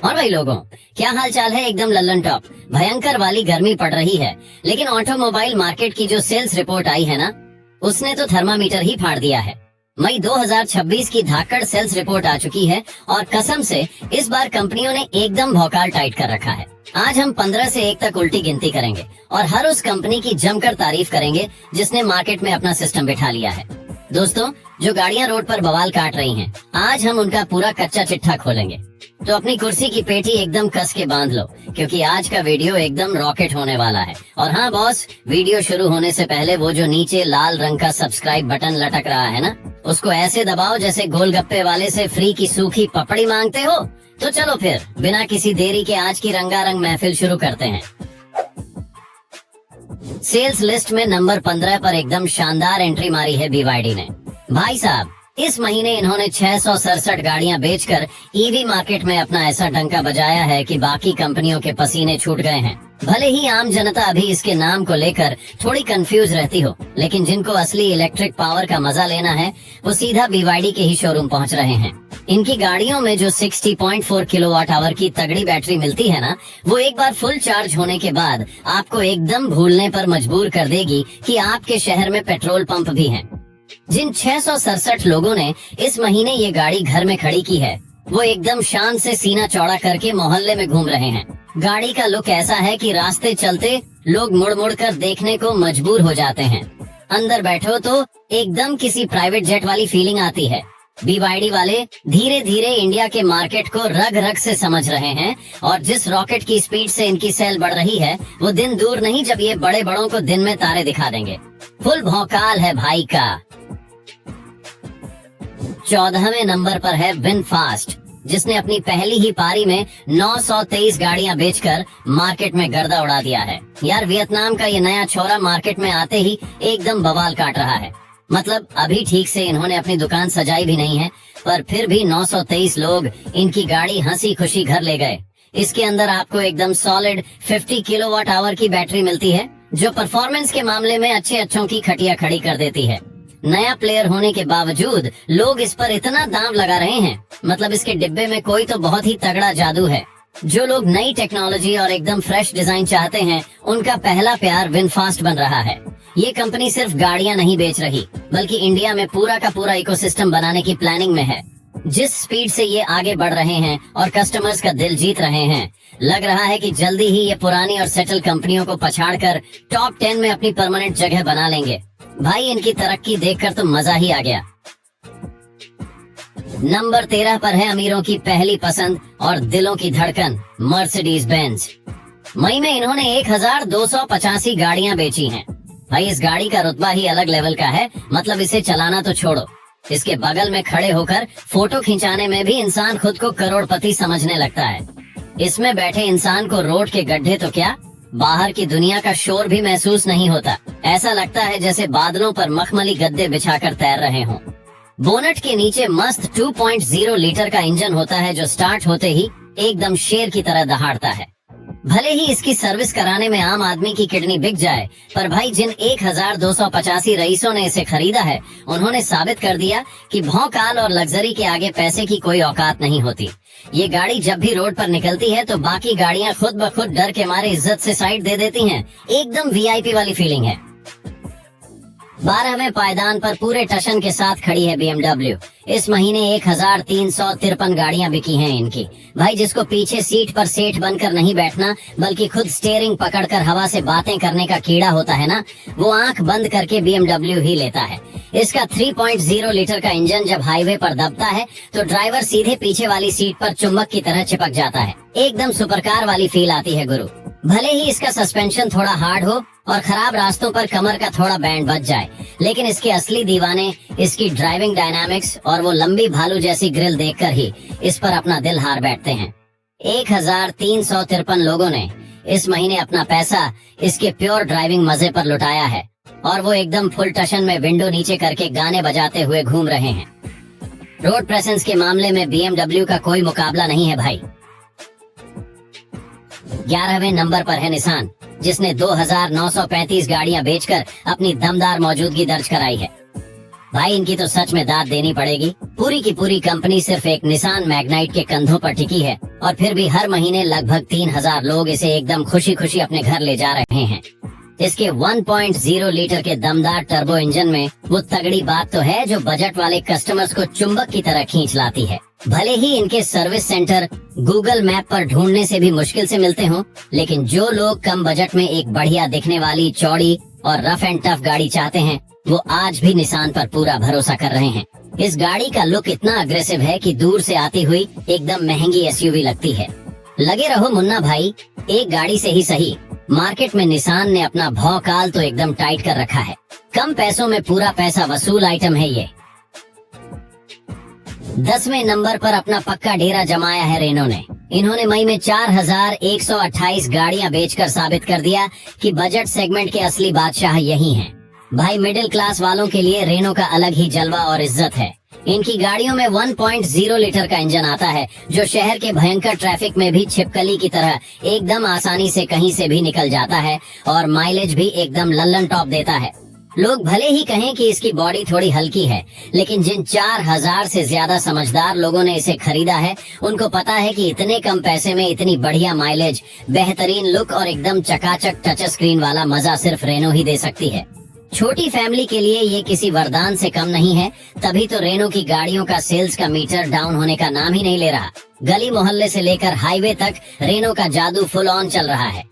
और भाई लोगों, क्या हाल चाल है? एकदम लल्लन टॉप। भयंकर वाली गर्मी पड़ रही है, लेकिन ऑटोमोबाइल मार्केट की जो सेल्स रिपोर्ट आई है ना, उसने तो थर्मामीटर ही फाड़ दिया है। मई 2026 की धाकड़ सेल्स रिपोर्ट आ चुकी है और कसम से इस बार कंपनियों ने एकदम भौकाल टाइट कर रखा है। आज हम 15 से 1 तक उल्टी गिनती करेंगे और हर उस कंपनी की जमकर तारीफ करेंगे जिसने मार्केट में अपना सिस्टम बिठा लिया है। दोस्तों, जो गाड़ियां रोड पर बवाल काट रही हैं, आज हम उनका पूरा कच्चा चिट्ठा खोलेंगे। तो अपनी कुर्सी की पेटी एकदम कस के बांध लो, क्योंकि आज का वीडियो एकदम रॉकेट होने वाला है। और हाँ बॉस, वीडियो शुरू होने से पहले वो जो नीचे लाल रंग का सब्सक्राइब बटन लटक रहा है ना, उसको ऐसे दबाओ जैसे गोलगप्पे वाले से फ्री की सूखी पपड़ी मांगते हो। तो चलो फिर बिना किसी देरी के आज की रंगारंग महफिल शुरू करते हैं। सेल्स लिस्ट में नंबर 15 पर एकदम शानदार एंट्री मारी है BYD ने। भाई साहब, इस महीने इन्होंने 667 गाड़ियां बेचकर ईवी मार्केट में अपना ऐसा डंका बजाया है कि बाकी कंपनियों के पसीने छूट गए हैं। भले ही आम जनता अभी इसके नाम को लेकर थोड़ी कंफ्यूज रहती हो, लेकिन जिनको असली इलेक्ट्रिक पावर का मजा लेना है वो सीधा BYD के ही शोरूम पहुंच रहे हैं। इनकी गाड़ियों में जो 60.4 किलोवाट आवर की तगड़ी बैटरी मिलती है ना, वो एक बार फुल चार्ज होने के बाद आपको एकदम भूलने पर मजबूर कर देगी कि आपके शहर में पेट्रोल पंप भी हैं। जिन 667 लोगों ने इस महीने ये गाड़ी घर में खड़ी की है, वो एकदम शान से सीना चौड़ा करके मोहल्ले में घूम रहे हैं। गाड़ी का लुक ऐसा है कि रास्ते चलते लोग मुड़ मुड़ कर देखने को मजबूर हो जाते हैं। अंदर बैठो तो एकदम किसी प्राइवेट जेट वाली फीलिंग आती है। BYD वाले धीरे धीरे इंडिया के मार्केट को रग रग से समझ रहे हैं और जिस रॉकेट की स्पीड से इनकी सेल बढ़ रही है, वो दिन दूर नहीं जब ये बड़े बड़ों को दिन में तारे दिखा देंगे। फुल भौकाल है भाई का। 14वें नंबर पर है विनफास्ट, जिसने अपनी पहली ही पारी में 923 गाड़ियां बेचकर मार्केट में गर्दा उड़ा दिया है। यार, वियतनाम का ये नया छोरा मार्केट में आते ही एकदम बवाल काट रहा है। मतलब अभी ठीक से इन्होंने अपनी दुकान सजाई भी नहीं है, पर फिर भी 923 लोग इनकी गाड़ी हंसी खुशी घर ले गए। इसके अंदर आपको एकदम सॉलिड 50 किलोवाट आवर की बैटरी मिलती है, जो परफॉर्मेंस के मामले में अच्छों की खटिया खड़ी कर देती है। नया प्लेयर होने के बावजूद लोग इस पर इतना दांव लगा रहे हैं, मतलब इसके डिब्बे में कोई तो बहुत ही तगड़ा जादू है। जो लोग नई टेक्नोलॉजी और एकदम फ्रेश डिजाइन चाहते हैं, उनका पहला प्यार विनफास्ट बन रहा है। ये कंपनी सिर्फ गाड़ियां नहीं बेच रही, बल्कि इंडिया में पूरा का पूरा इकोसिस्टम बनाने की प्लानिंग में है। जिस स्पीड से ये आगे बढ़ रहे हैं और कस्टमर्स का दिल जीत रहे हैं, लग रहा है कि जल्दी ही ये पुरानी और सेटल कंपनियों को पछाड़कर टॉप 10 में अपनी परमानेंट जगह बना लेंगे। भाई, इनकी तरक्की देखकर तो मजा ही आ गया। नंबर 13 पर है अमीरों की पहली पसंद और दिलों की धड़कन, मर्सिडीज बेंज। मई में इन्होंने 1285 गाड़ियां बेची हैं। भाई, इस गाड़ी का रुतबा ही अलग लेवल का है। मतलब इसे चलाना तो छोड़ो, इसके बगल में खड़े होकर फोटो खिंचाने में भी इंसान खुद को करोड़पति समझने लगता है। इसमें बैठे इंसान को रोड के गड्ढे तो क्या, बाहर की दुनिया का शोर भी महसूस नहीं होता। ऐसा लगता है जैसे बादलों पर मखमली गद्दे बिछाकर तैर रहे हों। बोनट के नीचे मस्त 2.0 लीटर का इंजन होता है, जो स्टार्ट होते ही एकदम शेर की तरह दहाड़ता है। भले ही इसकी सर्विस कराने में आम आदमी की किडनी बिक जाए, पर भाई जिन 1285 रईसों ने इसे खरीदा है, उन्होंने साबित कर दिया कि भौकाल और लग्जरी के आगे पैसे की कोई औकात नहीं होती। ये गाड़ी जब भी रोड पर निकलती है तो बाकी गाड़ियां खुद ब खुद डर के मारे इज्जत से साइड दे देती हैं। एकदम VIP वाली फीलिंग है। 12वें पायदान पर पूरे टशन के साथ खड़ी है BMW। इस महीने 1353 गाड़ियां बिकी हैं इनकी। भाई, जिसको पीछे सीट पर सेठ बनकर नहीं बैठना, बल्कि खुद स्टीयरिंग पकड़कर हवा से बातें करने का कीड़ा होता है ना, वो आंख बंद करके BMW ही लेता है। इसका 3.0 लीटर का इंजन जब हाईवे पर दबता है तो ड्राइवर सीधे पीछे वाली सीट पर चुंबक की तरह चिपक जाता है। एकदम सुपरकार वाली फील आती है गुरु। भले ही इसका सस्पेंशन थोड़ा हार्ड हो और खराब रास्तों पर कमर का थोड़ा बैंड बच जाए, लेकिन इसके असली दीवाने इसकी ड्राइविंग डायनामिक्स और वो लंबी भालू जैसी ग्रिल देखकर ही इस पर अपना दिल हार बैठते हैं। 1353 लोगों ने इस महीने अपना पैसा इसके प्योर ड्राइविंग मजे पर लुटाया है और वो एकदम फुल टशन में विंडो नीचे करके गाने बजाते हुए घूम रहे हैं। रोड प्रेजेंस के मामले में BMW का कोई मुकाबला नहीं है भाई। 11वें नंबर पर है निसान, जिसने 2935 गाड़ियां बेचकर अपनी दमदार मौजूदगी दर्ज कराई है। भाई इनकी तो सच में दाद देनी पड़ेगी। पूरी की पूरी कंपनी सिर्फ एक निसान मैग्नाइट के कंधों पर टिकी है और फिर भी हर महीने लगभग 3000 लोग इसे एकदम खुशी खुशी अपने घर ले जा रहे हैं। इसके 1.0 लीटर के दमदार टर्बो इंजन में वो तगड़ी बात तो है जो बजट वाले कस्टमर्स को चुंबक की तरह खींच लाती है। भले ही इनके सर्विस सेंटर गूगल मैप पर ढूंढने से भी मुश्किल से मिलते हों, लेकिन जो लोग कम बजट में एक बढ़िया दिखने वाली चौड़ी और रफ एंड टफ गाड़ी चाहते हैं वो आज भी निसान पर पूरा भरोसा कर रहे हैं। इस गाड़ी का लुक इतना अग्रेसिव है कि दूर से आती हुई एकदम महंगी एसयूवी लगती है। लगे रहो मुन्ना भाई, एक गाड़ी से ही सही, मार्केट में निसान ने अपना भौकाल तो एकदम टाइट कर रखा है। कम पैसों में पूरा पैसा वसूल आइटम है ये। 10वें नंबर पर अपना पक्का डेरा जमाया है रेनो ने। इन्होंने मई में 4128 गाड़ियां बेचकर साबित कर दिया कि बजट सेगमेंट के असली बादशाह यही हैं। भाई मिडिल क्लास वालों के लिए रेनो का अलग ही जलवा और इज्जत है। इनकी गाड़ियों में 1.0 लीटर का इंजन आता है जो शहर के भयंकर ट्रैफिक में भी छिपकली की तरह एकदम आसानी से कहीं से भी निकल जाता है और माइलेज भी एकदम लल्लन टॉप देता है। लोग भले ही कहें कि इसकी बॉडी थोड़ी हल्की है, लेकिन जिन 4000 से ज्यादा समझदार लोगों ने इसे खरीदा है उनको पता है कि इतने कम पैसे में इतनी बढ़िया माइलेज, बेहतरीन लुक और एकदम चकाचक टच स्क्रीन वाला मजा सिर्फ रेनो ही दे सकती है। छोटी फैमिली के लिए ये किसी वरदान से कम नहीं है, तभी तो रेनो की गाड़ियों का सेल्स का मीटर डाउन होने का नाम ही नहीं ले रहा। गली मोहल्ले से लेकर हाईवे तक रेनो का जादू फुल ऑन चल रहा है।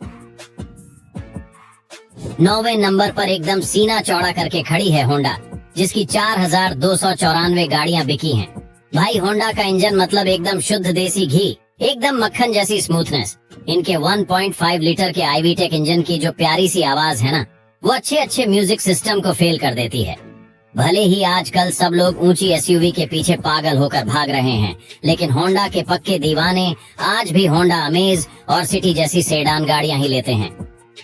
9वें नंबर पर एकदम सीना चौड़ा करके खड़ी है होंडा, जिसकी 4294 गाड़ियां बिकी हैं। भाई होंडा का इंजन मतलब एकदम शुद्ध देसी घी, एकदम मक्खन जैसी स्मूथनेस। इनके 1.5 लीटर के आईवीटेक इंजन की जो प्यारी सी आवाज है ना, वो अच्छे अच्छे म्यूजिक सिस्टम को फेल कर देती है। भले ही आजकल सब लोग ऊंची एसयूवी के पीछे पागल होकर भाग रहे हैं, लेकिन होंडा के पक्के दीवाने आज भी होंडा अमेज और सिटी जैसी सेडान गाड़ियां ही लेते हैं।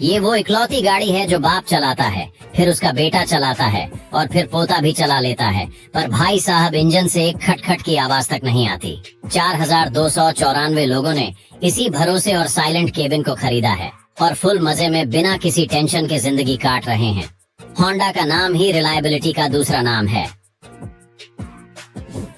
ये वो इकलौती गाड़ी है जो बाप चलाता है, फिर उसका बेटा चलाता है और फिर पोता भी चला लेता है, पर भाई साहब इंजन से एक खटखट की आवाज तक नहीं आती। 4294 लोगों ने इसी भरोसे और साइलेंट केबिन को खरीदा है और फुल मजे में बिना किसी टेंशन के जिंदगी काट रहे हैं। होंडा का नाम ही रिलायबिलिटी का दूसरा नाम है।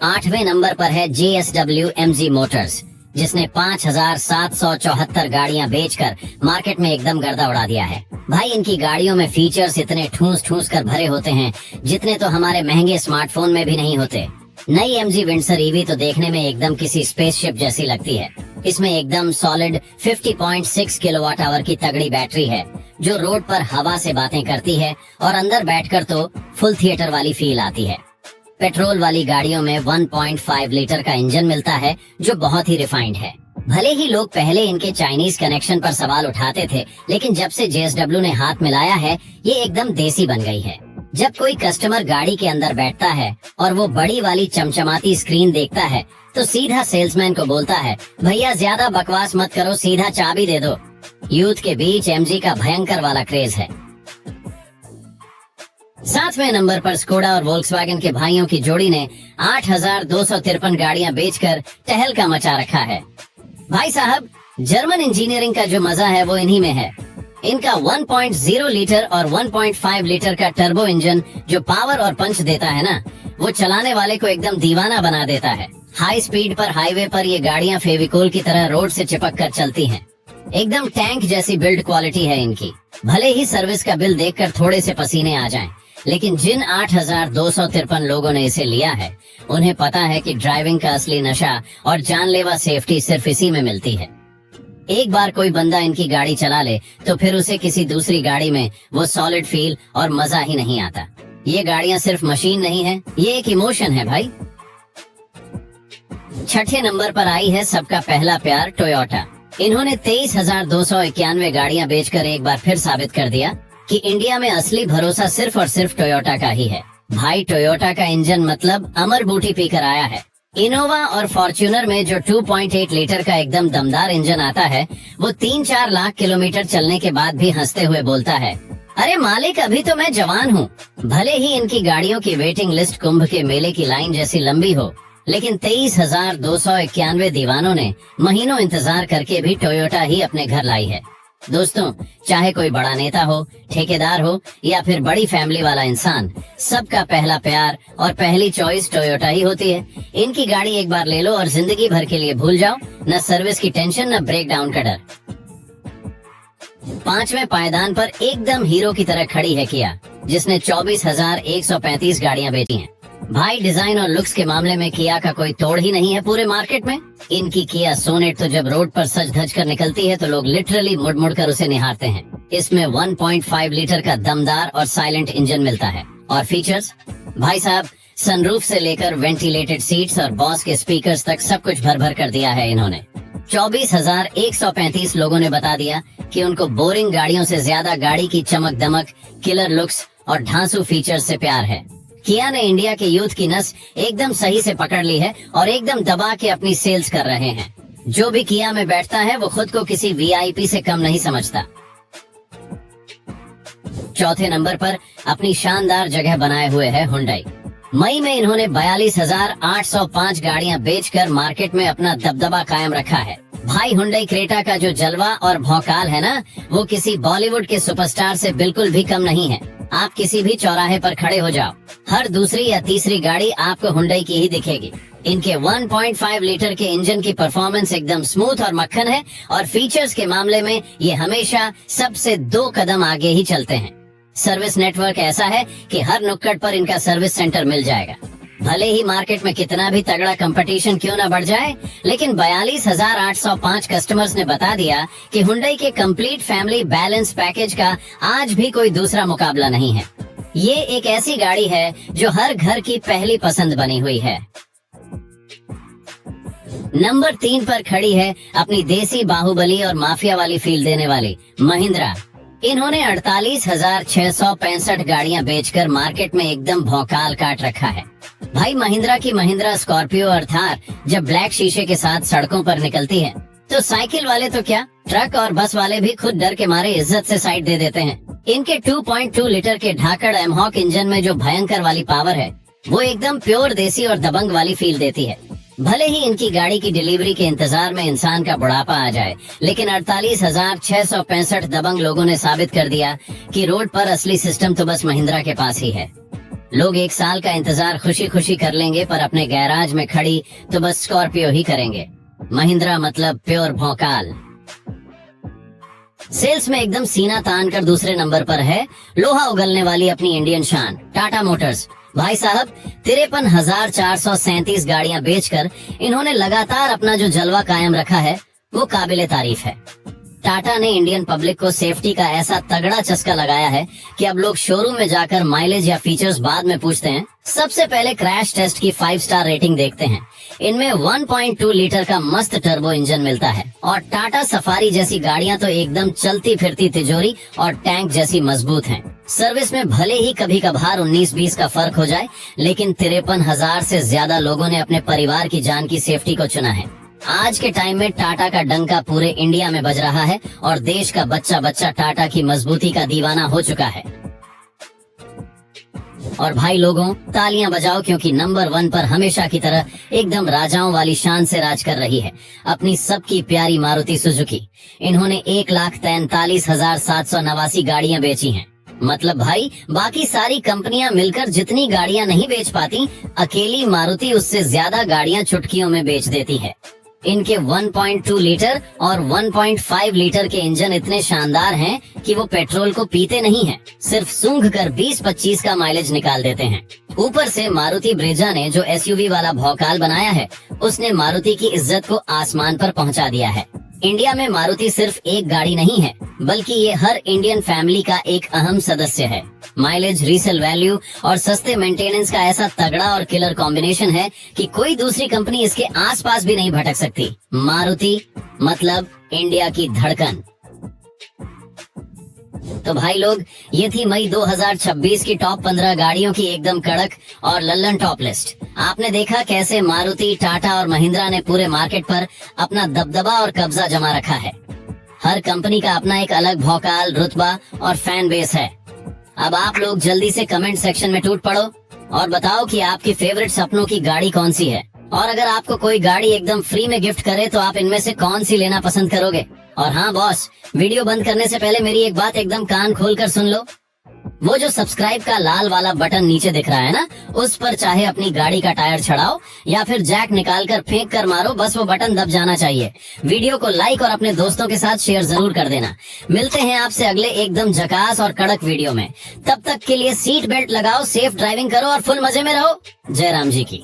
8वें नंबर पर है JSW MG मोटर्स, जिसने 5774 गाड़ियां बेचकर मार्केट में एकदम गर्दा उड़ा दिया है। भाई इनकी गाड़ियों में फीचर्स इतने ठूस ठूस कर भरे होते हैं जितने तो हमारे महंगे स्मार्टफोन में भी नहीं होते। नई MG विंडसर ईवी तो देखने में एकदम किसी स्पेसशिप जैसी लगती है। इसमें एकदम सॉलिड 50.6 किलोवाट आवर की तगड़ी बैटरी है जो रोड पर हवा से बातें करती है और अंदर बैठकर तो फुल थिएटर वाली फील आती है। पेट्रोल वाली गाड़ियों में 1.5 लीटर का इंजन मिलता है जो बहुत ही रिफाइंड है। भले ही लोग पहले इनके चाइनीज कनेक्शन पर सवाल उठाते थे, लेकिन जब से JSW ने हाथ मिलाया है ये एकदम देसी बन गई है। जब कोई कस्टमर गाड़ी के अंदर बैठता है और वो बड़ी वाली चमचमाती स्क्रीन देखता है तो सीधा सेल्समैन को बोलता है, भैया ज्यादा बकवास मत करो, सीधा चाबी दे दो। यूथ के बीच MG का भयंकर वाला क्रेज है। 7वें नंबर पर स्कोडा और वोल्क्सवैगन के भाइयों की जोड़ी ने 8253 गाड़ियां बेचकर तहलका मचा रखा है। भाई साहब जर्मन इंजीनियरिंग का जो मजा है वो इन्हीं में है। इनका 1.0 लीटर और 1.5 लीटर का टर्बो इंजन जो पावर और पंच देता है ना, वो चलाने वाले को एकदम दीवाना बना देता है। हाई स्पीड पर हाईवे पर ये गाड़ियां फेविकोल की तरह रोड से चिपक कर चलती हैं। एकदम टैंक जैसी बिल्ड क्वालिटी है इनकी। भले ही सर्विस का बिल देखकर थोड़े से पसीने आ जाएं, लेकिन जिन 8253 लोगों ने इसे लिया है उन्हें पता है कि ड्राइविंग का असली नशा और जानलेवा सेफ्टी सिर्फ इसी में मिलती है। एक बार कोई बंदा इनकी गाड़ी चला ले तो फिर उसे किसी दूसरी गाड़ी में वो सॉलिड फील और मजा ही नहीं आता। ये गाड़ियां सिर्फ मशीन नहीं है, ये एक इमोशन है भाई। 6ठे नंबर पर आई है सबका पहला प्यार टोयोटा। इन्होंने 23,291 गाड़ियां बेचकर एक बार फिर साबित कर दिया कि इंडिया में असली भरोसा सिर्फ और सिर्फ टोयोटा का ही है। भाई टोयोटा का इंजन मतलब अमर बूटी पीकर आया है। इनोवा और फॉर्च्यूनर में जो 2.8 लीटर का एकदम दमदार इंजन आता है वो 3-4 लाख किलोमीटर चलने के बाद भी हंसते हुए बोलता है, अरे मालिक अभी तो मैं जवान हूँ। भले ही इनकी गाड़ियों की वेटिंग लिस्ट कुंभ के मेले की लाइन जैसी लंबी हो, लेकिन 23,291 दीवानों ने महीनों इंतजार करके भी टोयोटा ही अपने घर लाई है। दोस्तों, चाहे कोई बड़ा नेता हो, ठेकेदार हो या फिर बड़ी फैमिली वाला इंसान, सबका पहला प्यार और पहली चॉइस टोयोटा ही होती है। इनकी गाड़ी एक बार ले लो और जिंदगी भर के लिए भूल जाओ, न सर्विस की टेंशन न ब्रेक डाउन का डर। 5वें पायदान पर एकदम हीरो की तरह खड़ी है किया, जिसने 24,135 गाड़ियां बेची हैं। भाई, डिजाइन और लुक्स के मामले में किया का कोई तोड़ ही नहीं है पूरे मार्केट में। इनकी किया सोनेट तो जब रोड पर सज धज कर निकलती है तो लोग लिटरली मुड़ मुड़ कर उसे निहारते हैं। इसमें 1.5 लीटर का दमदार और साइलेंट इंजन मिलता है। और फीचर्स, भाई साहब, सनरूफ से लेकर वेंटिलेटेड सीट्स और बॉस के स्पीकर्स तक सब कुछ भर भर कर दिया है इन्होंने। 24,135 लोगों ने बता दिया कि उनको बोरिंग गाड़ियों से ज्यादा गाड़ी की चमक दमक, किलर लुक्स और ढांसू फीचर्स से प्यार है। किया ने इंडिया के यूथ की नस एकदम सही से पकड़ ली है और एकदम दबा के अपनी सेल्स कर रहे हैं। जो भी किया में बैठता है वो खुद को किसी वीआईपी से कम नहीं समझता। चौथे नंबर पर अपनी शानदार जगह बनाए हुए है हुंडई। मई में इन्होंने 42,805 गाड़ियां बेचकर मार्केट में अपना दबदबा कायम रखा है। भाई, हुंडई क्रेटा का जो जलवा और भौकाल है ना, वो किसी बॉलीवुड के सुपरस्टार से बिल्कुल भी कम नहीं है। आप किसी भी चौराहे पर खड़े हो जाओ, हर दूसरी या तीसरी गाड़ी आपको हुंडई की ही दिखेगी। इनके 1.5 लीटर के इंजन की परफॉर्मेंस एकदम स्मूथ और मक्खन है और फीचर्स के मामले में ये हमेशा सबसे 2 कदम आगे ही चलते हैं। सर्विस नेटवर्क ऐसा है कि हर नुक्कड़ पर इनका सर्विस सेंटर मिल जाएगा। भले ही मार्केट में कितना भी तगड़ा कंपटीशन क्यों ना बढ़ जाए, लेकिन 42,805 कस्टमर्स ने बता दिया कि हुंडई के कंप्लीट फैमिली बैलेंस पैकेज का आज भी कोई दूसरा मुकाबला नहीं है। ये एक ऐसी गाड़ी है जो हर घर की पहली पसंद बनी हुई है। नंबर 3 पर खड़ी है अपनी देसी बाहुबली और माफिया वाली फील देने वाली महिंद्रा। इन्होंने 48,665 गाड़ियां बेचकर मार्केट में एकदम भौकाल काट रखा है। भाई, महिंद्रा की महिंद्रा स्कॉर्पियो और थार जब ब्लैक शीशे के साथ सड़कों पर निकलती है तो साइकिल वाले तो क्या, ट्रक और बस वाले भी खुद डर के मारे इज्जत से साइड दे देते हैं। इनके 2.2 लीटर के ढाकड़ एमहॉक इंजन में जो भयंकर वाली पावर है वो एकदम प्योर देसी और दबंग वाली फील देती है। भले ही इनकी गाड़ी की डिलीवरी के इंतजार में इंसान का बुढ़ापा आ जाए, लेकिन 48,665 दबंग लोगों ने साबित कर दिया कि रोड पर असली सिस्टम तो बस महिंद्रा के पास ही है। लोग 1 साल का इंतजार खुशी खुशी कर लेंगे, पर अपने गैराज में खड़ी तो बस स्कॉर्पियो ही करेंगे। महिंद्रा मतलब प्योर भौकाल। सेल्स में एकदम सीना तान कर दूसरे नंबर पर है लोहा उगलने वाली अपनी इंडियन शान टाटा मोटर्स। भाई साहब, 53,437 गाड़ियां बेचकर इन्होंने लगातार अपना जो जलवा कायम रखा है वो काबिले तारीफ है। टाटा ने इंडियन पब्लिक को सेफ्टी का ऐसा तगड़ा चस्का लगाया है कि अब लोग शोरूम में जाकर माइलेज या फीचर्स बाद में पूछते हैं, सबसे पहले क्रैश टेस्ट की 5 स्टार रेटिंग देखते हैं। इनमें 1.2 लीटर का मस्त टर्बो इंजन मिलता है और टाटा सफारी जैसी गाड़ियां तो एकदम चलती फिरती तिजोरी और टैंक जैसी मजबूत हैं। सर्विस में भले ही कभी कभार 19-20 का फर्क हो जाए, लेकिन 53,000 से ज्यादा लोगों ने अपने परिवार की जान की सेफ्टी को चुना है। आज के टाइम में टाटा का डंका पूरे इंडिया में बज रहा है और देश का बच्चा बच्चा टाटा की मजबूती का दीवाना हो चुका है। और भाई लोगों, तालियां बजाओ, क्योंकि नंबर 1 पर हमेशा की तरह एकदम राजाओं वाली शान से राज कर रही है अपनी सबकी प्यारी मारुति सुजुकी। इन्होंने 1,43,789 गाड़ियां बेची हैं। मतलब भाई, बाकी सारी कंपनियां मिलकर जितनी गाड़ियां नहीं बेच पाती, अकेली मारुति उससे ज्यादा गाड़ियां चुटकियों में बेच देती है। इनके 1.2 लीटर और 1.5 लीटर के इंजन इतने शानदार हैं कि वो पेट्रोल को पीते नहीं हैं, सिर्फ सूंघ कर 20-25 का माइलेज निकाल देते हैं। ऊपर से मारुति ब्रेजा ने जो एसयूवी वाला भौकाल बनाया है, उसने मारुति की इज्जत को आसमान पर पहुंचा दिया है। इंडिया में मारुति सिर्फ एक गाड़ी नहीं है, बल्कि ये हर इंडियन फैमिली का एक अहम सदस्य है। माइलेज, रीसेल वैल्यू और सस्ते मेंटेनेंस का ऐसा तगड़ा और किलर कॉम्बिनेशन है कि कोई दूसरी कंपनी इसके आसपास भी नहीं भटक सकती। मारुति मतलब इंडिया की धड़कन। तो भाई लोग, ये थी मई 2026 की टॉप 15 गाड़ियों की एकदम कड़क और लल्लन टॉप लिस्ट। आपने देखा कैसे मारुति, टाटा और महिंद्रा ने पूरे मार्केट पर अपना दबदबा और कब्जा जमा रखा है। हर कंपनी का अपना एक अलग भौकाल, रुतबा और फैन बेस है। अब आप लोग जल्दी से कमेंट सेक्शन में टूट पड़ो और बताओ कि आपकी फेवरेट सपनों की गाड़ी कौन सी है। और अगर आपको कोई गाड़ी एकदम फ्री में गिफ्ट करे तो आप इनमें से कौन सी लेना पसंद करोगे? और हाँ बॉस, वीडियो बंद करने से पहले मेरी एक बात एकदम कान खोल कर सुन लो। वो जो सब्सक्राइब का लाल वाला बटन नीचे दिख रहा है ना, उस पर चाहे अपनी गाड़ी का टायर चढ़ाओ या फिर जैक निकाल कर फेंक कर मारो, बस वो बटन दब जाना चाहिए। वीडियो को लाइक और अपने दोस्तों के साथ शेयर जरूर कर देना। मिलते हैं आपसे अगले एकदम झकास और कड़क वीडियो में। तब तक के लिए सीट बेल्ट लगाओ, सेफ ड्राइविंग करो और फुल मजे में रहो। जय राम जी की।